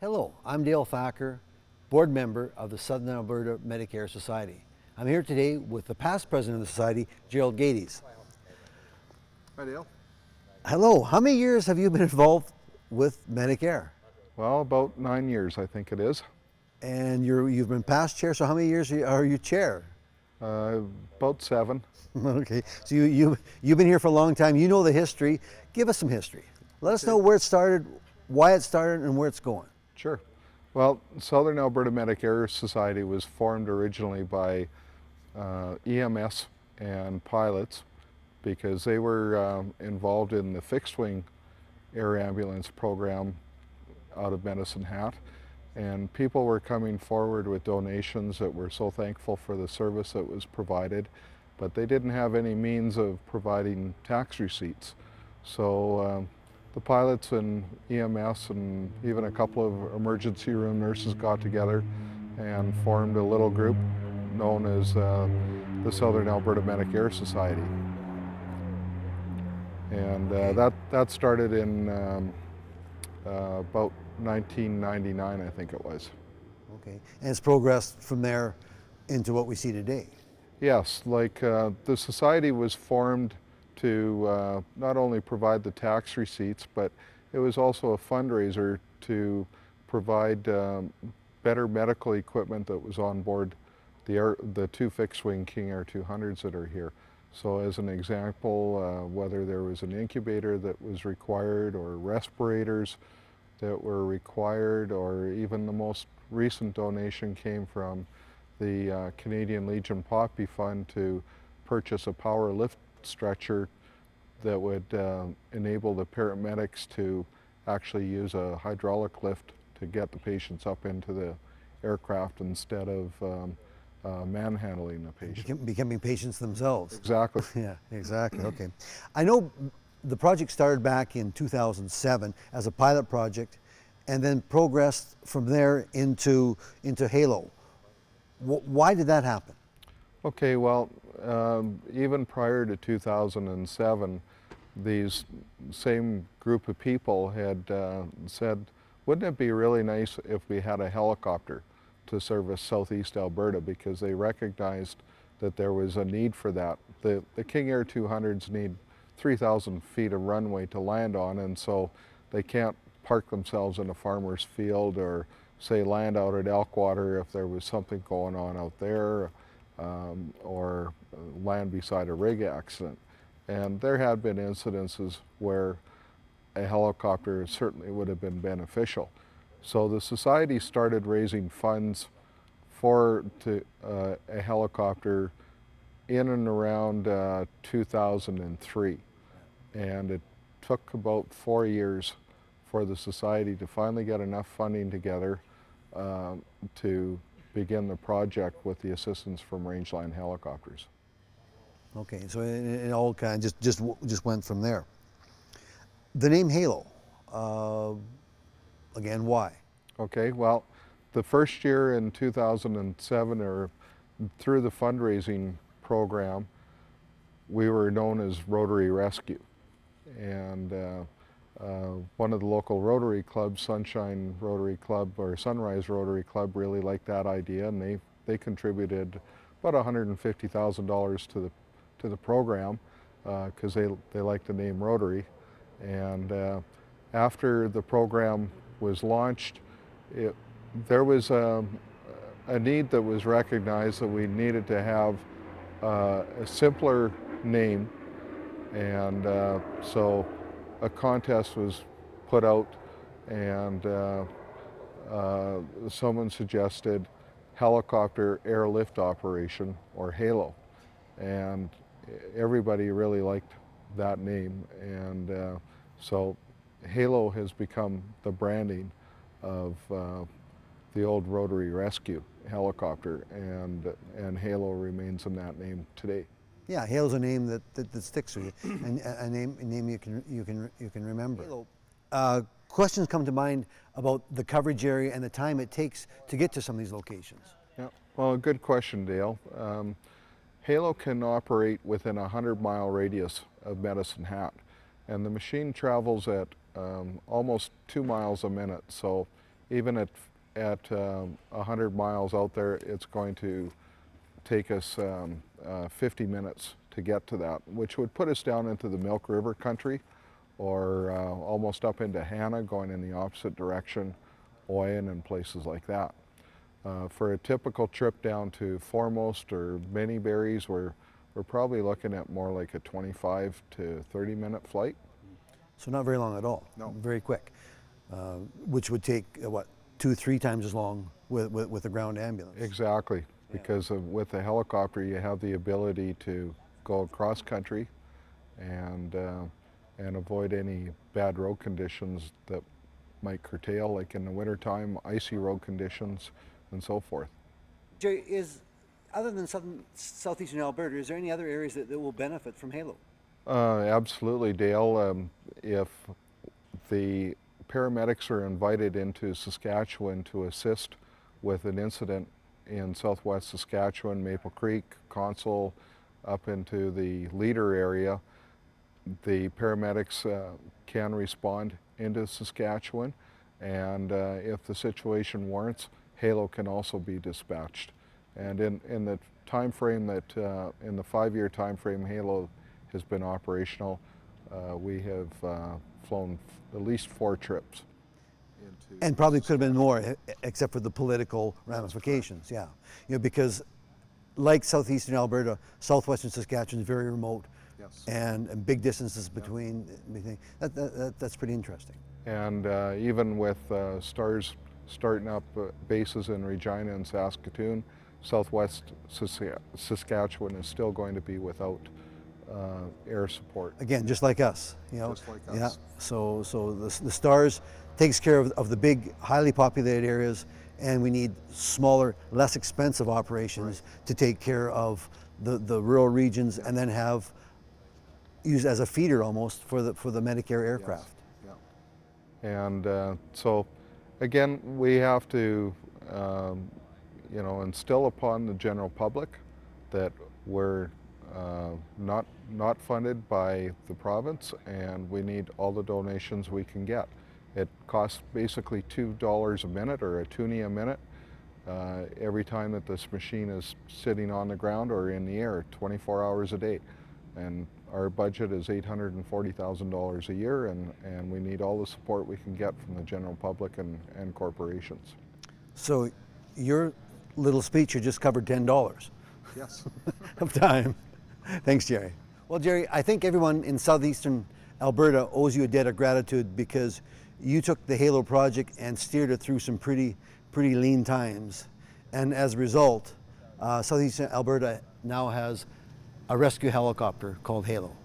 Hello, I'm Dale Thacker, board member of the Southern Alberta Medicare Society. I'm here today with the past president of the society, Gerry Gaede. Hi, Dale. Hello, how many years have you been involved with Medicare? Well, about 9 years, I think it is. And you've been past chair, so how many years are you chair? About 7. Okay, so you've been here for a long time. You know the history. Give us some history. Let us know where it started, why it started, and where it's going. Sure. Well, Southern Alberta Medicare Society was formed originally by EMS and pilots because they were involved in the fixed-wing air ambulance program out of Medicine Hat, and people were coming forward with donations that were so thankful for the service that was provided, but they didn't have any means of providing tax receipts. So the pilots and EMS and even a couple of emergency room nurses got together and formed a little group known as the Southern Alberta Medicare Society. And that started in about 1999, I think it was. Okay, and it's progressed from there into what we see today. Yes, like the society was formed to not only provide the tax receipts, but it was also a fundraiser to provide better medical equipment that was on board the two fixed-wing King Air 200s that are here. So as an example, whether there was an incubator that was required or respirators that were required, or even the most recent donation came from the Canadian Legion Poppy Fund to purchase a power lift stretcher that would enable the paramedics to actually use a hydraulic lift to get the patients up into the aircraft instead of manhandling the patient. Becoming patients themselves. Exactly. Yeah, exactly. Okay. I know the project started back in 2007 as a pilot project and then progressed from there into Halo. Why did that happen? Okay, well, even prior to 2007, these same group of people had said, wouldn't it be really nice if we had a helicopter to service southeast Alberta, because they recognized that there was a need for that. The King Air 200s need 3,000 feet of runway to land on, and so they can't park themselves in a farmer's field or say land out at Elkwater if there was something going on out there, or land beside a rig accident. And there had been incidences where a helicopter certainly would have been beneficial. So the society started raising funds for a helicopter in and around 2003. And it took about 4 years for the society to finally get enough funding together to begin the project with the assistance from Rangeline Helicopters. Okay, so it all kind of just went from there. The name Halo, again, why? Okay, well, the first year in 2007, or through the fundraising program, we were known as Rotary Rescue. And one of the local Rotary clubs, Sunshine Rotary Club or Sunrise Rotary Club, really liked that idea, and they contributed about $150,000 to the program because they liked the name Rotary. And after the program was launched, there was a need that was recognized that we needed to have a simpler name, and so a contest was put out, and someone suggested Helicopter Airlift Operation, or HALO, and everybody really liked that name, and so HALO has become the branding of the old Rotary Rescue helicopter, and HALO remains in that name today. Yeah, Halo's a name that sticks with you, and a name you can remember. Questions come to mind about the coverage area and the time it takes to get to some of these locations. Yeah, well, good question, Dale. HALO can operate within a 100-mile radius of Medicine Hat, and the machine travels at almost 2 miles a minute. So even at 100 miles out there, it's going to take us 50 minutes to get to that, which would put us down into the Milk River country, or almost up into Hannah, going in the opposite direction, Oyen and places like that. For a typical trip down to Foremost or Many Berries, we're probably looking at more like a 25 to 30 minute flight. So not very long at all. No. Very quick, which would take what, 2-3 times as long with a ground ambulance. Exactly, because with the helicopter you have the ability to go across country and avoid any bad road conditions that might curtail, like in the wintertime, icy road conditions and so forth. Gerry, other than southeastern Alberta, is there any other areas that will benefit from HALO? Absolutely, Dale. If the paramedics are invited into Saskatchewan to assist with an incident in southwest Saskatchewan, Maple Creek, Console, up into the Leader area, the paramedics can respond into Saskatchewan, and if the situation warrants, HALO can also be dispatched. And in the time frame that, in the 5-year time frame HALO has been operational, we have flown at least 4 trips. And probably could have been more, except for the political ramifications. Yeah, because like southeastern Alberta, southwestern Saskatchewan is very remote. Yes. And big distances between. That's pretty interesting. And even with STARS starting up bases in Regina and Saskatoon, southwest Saskatchewan is still going to be without air support. Again, just like us, Just like us. Yeah. So the STARS takes care of the big, highly populated areas, and we need smaller, less expensive operations to take care of the rural regions, and then have used as a feeder almost for the Medicare aircraft. Yes. Yeah. And so, again, we have to, instill upon the general public that we're not funded by the province, and we need all the donations we can get. It costs basically $2 a minute, or a toonie a minute, every time that this machine is sitting on the ground or in the air 24 hours a day. And our budget is $840,000 a year, and we need all the support we can get from the general public and corporations. So your little speech, you just covered $10 Yes. of time. Thanks, Gerry. Well, Gerry, I think everyone in southeastern Alberta owes you a debt of gratitude, because you took the HALO project and steered it through some pretty lean times. And as a result, southeastern Alberta now has a rescue helicopter called HALO.